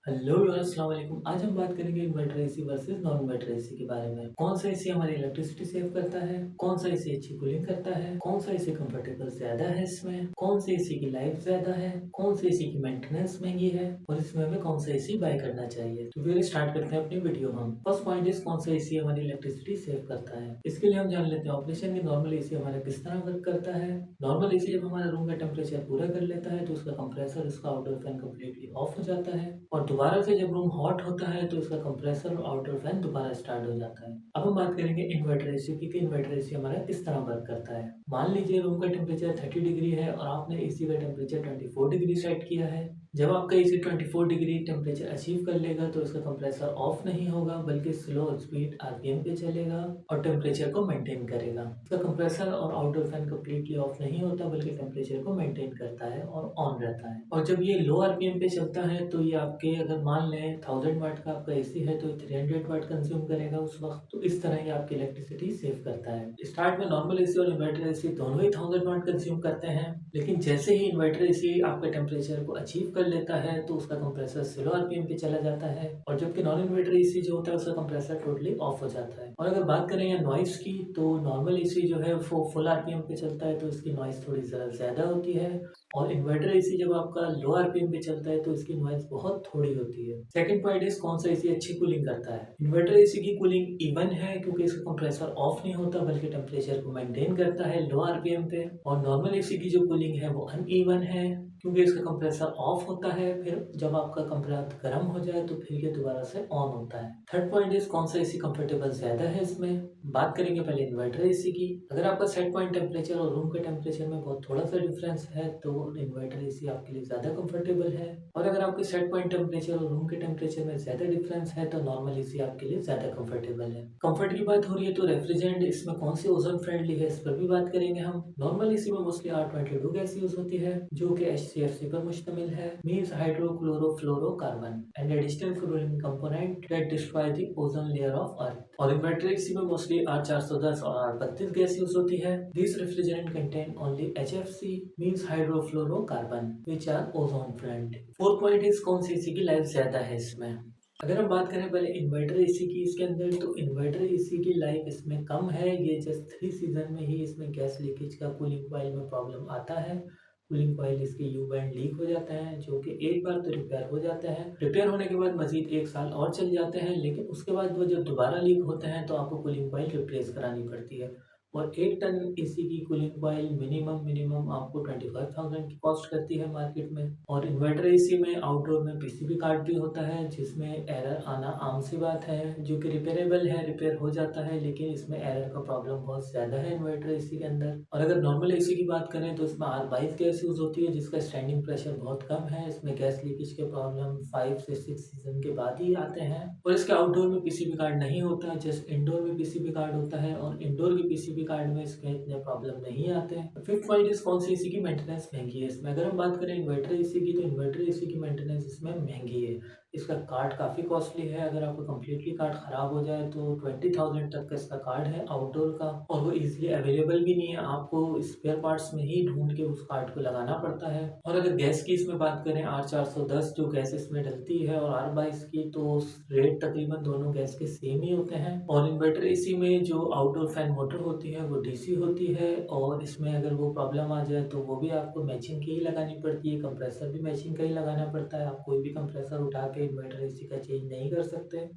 Hello viewers, अस्सलाम वालेकुम। आज हम बात करेंगे inverter AC versus non inverter AC के बारे में। कौन सा एसी हमारी इलेक्ट्रिसिटी सेव करता है, कौन सा एसी अच्छी कूलिंग करता है, कौन सा एसी कंफर्टेबल ज्यादा है इसमें, कौन से एसी की लाइफ ज्यादा है, कौन से एसी की मेंटेनेंस महंगी है और इसमें हमें कौन सा एसी बाय करना चाहिए। तो फिर स्टार्ट करते हैं अपनी वीडियो। हम फर्स्ट पॉइंट इज कौन सा एसी हमारी इलेक्ट्रिसिटी सेव करता है। इसके लिए हम जान लेते हैं ऑपरेशन की। नॉर्मल एसी हमारा किस तरह वर्क करता है। नॉर्मल एसी जब हमारा रूम का टेम्परेचर पूरा कर लेता है तो उसका कंप्रेसर, उसका आउटडोर फैन कम्प्लीटली ऑफ हो जाता है और दोबारा से जब रूम हॉट होता है तो इसका कंप्रेसर और आउटडोर फैन दोबारा स्टार्ट हो जाता है। अब हम बात करेंगे इन्वर्टर एसी की कि इन्वर्टर एसी हमारा किस तरह वर्क करता है। मान लीजिए रूम का टेम्परेचर 30 डिग्री है और आपने एसी का टेम्परेचर 24 डिग्री सेट किया है। जब आपका एसी 24 डिग्री टेम्परेचर अचीव कर लेगा तो इसका कंप्रेसर ऑफ नहीं होगा बल्कि स्लो स्पीड आरपीएम पे चलेगा और टेम्परेचर को मेंटेन करेगा। इसका कंप्रेसर और आउटडोर फैन कम्प्लीटली ऑफ नहीं होता बल्कि टेम्परेचर को मेंटेन करता है और ऑन रहता है। और जब ये लो आरपीएम पे चलता है तो ये आपके, अगर मान लें 1000 वाट का आपका एसी है तो 300 वाट कंज्यूम करेगा उस वक्त। तो इस तरह ये आपकी इलेक्ट्रिसिटी सेव करता है। स्टार्ट में नॉर्मल एसी और इन्वर्टर एसी दोनों ही 1000 वाट कंज्यूम करते हैं, लेकिन जैसे ही इन्वर्टर एसी आपके टेम्परेचर को अचीव कर लेता है तो उसका कंप्रेसर स्लो आरपीएम पे चला जाता है और जबकि नॉन इन्वर्टर एसी जो होता है उसका कंप्रेसर टोटली ऑफ हो जाता है। और अगर बात करें या नॉइस की, तो नॉर्मल एसी जो है वो फुल आरपीएम पे चलता है तो इसकी नॉइस थोड़ी ज़रा ज़्यादा होती है और इन्वर्टर एसी जब आपका लो आरपीएम पे चलता है तो इसकी नॉइस बहुत थोड़ी होती है। सेकंड पॉइंट इज कौन सा एसी अच्छी कूलिंग करता है। इन्वर्टर एसी की कूलिंग इवन है क्योंकि इसका कंप्रेसर ऑफ नहीं होता बल्कि टेम्परेचर को मेंटेन करता है लो आरपीएम पे। और नॉर्मल एसी की जो कूलिंग है वो अनइवन है क्योंकि इसका कंप्रेसर ऑफ होता है, फिर जब आपका कंप्रेसर गर्म हो जाए तो फिर ये दोबारा से ऑन होता है। थर्ड पॉइंट इज कौन सा एसी कंफर्टेबल ज्यादा है। इसमें बात करेंगे पहले इन्वर्टर एसी की। अगर आपका सेट पॉइंट टेम्परेचर और रूम के टेम्परेचर में बहुत थोड़ा सा डिफरेंस है तो इन्वर्टर एसी आपके लिए ज्यादा कंफर्टेबल है। और अगर आपके सेट पॉइंट टेम्परेचर और रूम के टेम्परेचर में ज्यादा डिफरेंस है तो नॉर्मल एसी आपके लिए ज्यादा कंफर्टेबल है। कंफर्ट की बात हो रही है तो रेफ्रिजरेंट इसमें कौन सी ओजोन फ्रेंडली है इस पर भी बात करेंगे हम। नॉर्मल एसी में मोस्टली R22 गैस यूज होती है जो कि HCFC पर मुश्तमिल है, means hydrochlorofluorocarbon and additional fluorine component that destroy the ozone layer of earth. और इन्वर्टर एसी में मोस्टली R410 और R32 गैस यूज होती है। This refrigerant contain only HFC means hydrofluorocarbon which are ozone friendly. Fourth point is कौन सी AC की life ज्यादा है इसमें। अगर हम बात करें पहले इन्वर्टर एसी की इसके अंदर, तो इन्वर्टर एसी की लाइफ इसमें कम है। ये जस्ट 3 सीजन में ही इसमें गैस लीकेज का कूलिंग कॉइल में प्रॉब्लम आता है। कूलिंग कॉइल इसके यू बैंड लीक हो जाता है जो कि एक बार तो रिपेयर हो जाता है, रिपेयर होने के बाद मजीद 1 साल और चल जाते हैं, लेकिन उसके बाद वो जब दोबारा लीक होते हैं तो आपको कूलिंग कॉइल रिप्लेस करानी पड़ती है। और 1 टन एसी की कूलिंग कॉइल मिनिमम आपको 25,000 की कॉस्ट करती है मार्केट में। और इन्वर्टर एसी में आउटडोर में पीसीबी कार्ड भी होता है जिसमें एरर आना आम सी बात है, जो कि रिपेयरेबल है, रिपेयर हो जाता है, लेकिन इसमें एरर का प्रॉब्लम बहुत ज़्यादा है इन्वर्टर एसी के अंदर। और अगर नॉर्मल एसी की बात करें तो इसमें R22 गैस यूज़ होती है जिसका स्टैंडिंग प्रेशर बहुत कम है। इसमें गैस लीकेज के प्रॉब्लम 5 से 6 सीजन के बाद ही आते हैं। और इसके आउटडोर में पीसीबी कार्ड नहीं होता, जस्ट इंडोर में पीसीबी कार्ड होता है और इंडोर की पीसीबी कार्ड में इसके इतने प्रॉब्लम नहीं आते हैं। फिफ्थ पॉइंट इज कौन सी एसी की मेंटेनेंस महंगी है इसमें। अगर हम बात करें इन्वर्टर एसी की, तो इन्वर्टर एसी की मेंटेनेंस इसमें महंगी है। इसका कार्ड काफ़ी कॉस्टली है। अगर आपका कम्प्लीटली कार्ड ख़राब हो जाए तो 20,000 तक का इसका कार्ड है आउटडोर का, और वो इजीली अवेलेबल भी नहीं है। आपको स्पेयर पार्ट्स में ही ढूंढ के उस कार्ड को लगाना पड़ता है। और अगर गैस की इसमें बात करें, R410 जो गैस इसमें डलती है और R22 की, तो रेट तकरीबन दोनों गैस के सेम ही होते हैं। और इन्वर्टर एसी में जो आउटडोर फैन मोटर होती है वो डीसी होती है और इसमें अगर वो प्रॉब्लम आ जाए तो वो भी आपको मैचिंग की ही लगानी पड़ती है। कंप्रेसर भी मैचिंग का ही लगाना पड़ता है। आप कोई भी कंप्रेसर उठा के इन्वर्टर एसी का चेंज नहीं कर सकते।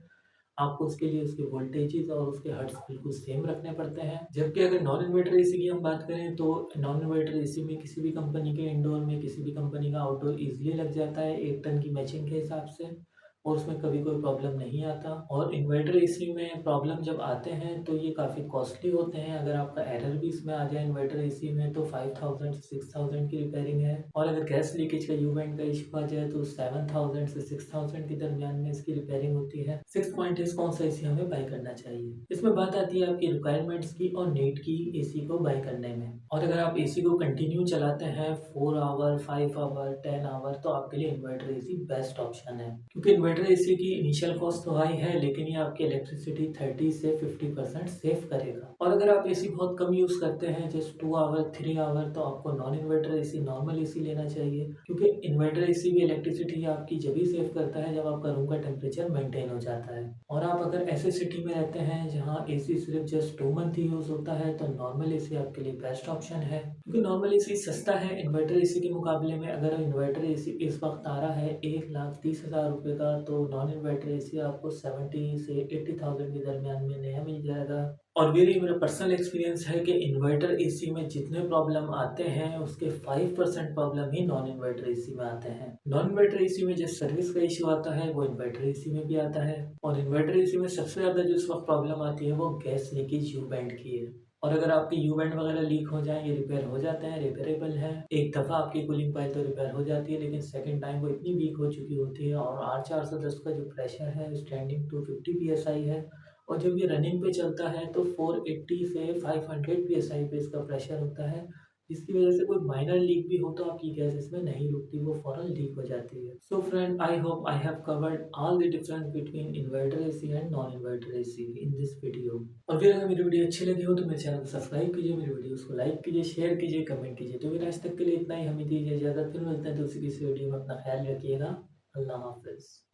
आपको उसके लिए उसके वोल्टेजेस और उसके हर्ट्ज बिल्कुल सेम रखने पड़ते हैं। जबकि अगर नॉन इन्वर्टर एसी की हम बात करें तो नॉन इन्वर्टर एसी में किसी भी कंपनी के इंडोर में किसी भी कंपनी का आउटडोर इजीली लग जाता है 1 टन की मैचिंग के हिसाब से, और उसमें कभी कोई प्रॉब्लम नहीं आता। और इन्वर्टर एसी में प्रॉब्लम जब आते हैं तो ये काफ़ी कॉस्टली होते हैं। अगर आपका एरर भी इसमें आ जाए इन्वर्टर एसी में तो 5,000 से 6,000 की रिपेयरिंग है, और अगर गैस लीकेज का यू बैंड का इशू आ जाए तो 7,000 से 6,000 के दरमियान में इसकी रिपेयरिंग होती है। सिक्स पॉइंट इज कौन सा एसी हमें बाय करना चाहिए। इसमें बात आती है आपकी रिक्वायरमेंट्स की और नीड की एसी को बाय करने में। और अगर आप एसी को कंटिन्यू चलाते हैं 4 आवर, 5 आवर, 10 आवर, तो आपके लिए इन्वर्टर एसी बेस्ट ऑप्शन है, क्योंकि इन्वर्टर इन्वर्टर एसी की इनिशियल कॉस्ट तो हाई है, लेकिन ये आपकी इलेक्ट्रिसिटी 30 से 50% सेव करेगा। और अगर आप एसी बहुत कम यूज़ करते हैं, जस्ट 2 आवर 3 आवर, तो आपको non inverter AC, normal AC लेना चाहिए, क्योंकि इन्वर्टर एसी भी इलेक्ट्रिसिटी आपकी जब ही सेव करता है जब आपका रूम का टेम्परेचर मेंटेन हो जाता है। और आप अगर ऐसे सिटी में रहते हैं जहाँ एसी सिर्फ जस्ट 2 मंथ ही यूज़ होता है, तो नॉर्मल एसी आपके लिए बेस्ट ऑप्शन है, क्योंकि नॉर्मल एसी सस्ता है इन्वर्टर एसी के मुकाबले में। अगर इन्वर्टर एसी इस वक्त आ रहा है 1,30,000 रुपये का, तो नॉन इन्वर्टर एसी आपको 70 से 80,000 के दरमियान में नया मिल जाएगा। और ये मेरा पर्सनल एक्सपीरियंस है कि इन्वर्टर एसी में जितने प्रॉब्लम आते हैं उसके 5% प्रॉब्लम ही नॉन इन्वर्टर एसी में आते हैं। नॉन इन्वर्टर एसी में जिस सर्विस का इशू आता है वो इन्वर्टर एसी में भी आता है। और इन्वर्टर एसी में सबसे ज़्यादा जो इस वक्त प्रॉब्लम आती है वो गैस लीकेज यू बैंड की है। और अगर आपके यू बैंड वगैरह लीक हो जाए, ये रिपेयर हो जाते हैं, रिपेयरेबल है। एक दफ़ा आपकी कूलिंग पाइप तो रिपेयर हो जाती है, लेकिन सेकंड टाइम वो इतनी वीक हो चुकी होती है। और R410 का जो प्रेशर है स्टैंडिंग 250 PSI है, और जब ये रनिंग पे चलता है तो 480 से 500 PSI पे इसका प्रेशर होता है, जिसकी वजह से कोई माइनर लीक भी हो तो आपकी गैस इसमें नहीं रुकती, वो फ़ौरन लीक हो जाती है। So friend, I hope I have covered all the difference between inverter AC and non inverter AC in this video. और फिर अगर मेरी वीडियो अच्छी लगी हो तो मेरे चैनल को सब्सक्राइब कीजिए, मेरी वीडियोस को लाइक कीजिए, शेयर कीजिए, कमेंट कीजिए। तो फिर आज तक के लिए इतना ही, हमें दीजिए इजाज़त, फिर मिलते हैं दूसरी किसी वीडियो में। अपना ख्याल रखिएगा। अल्लाह हाफ़िज़।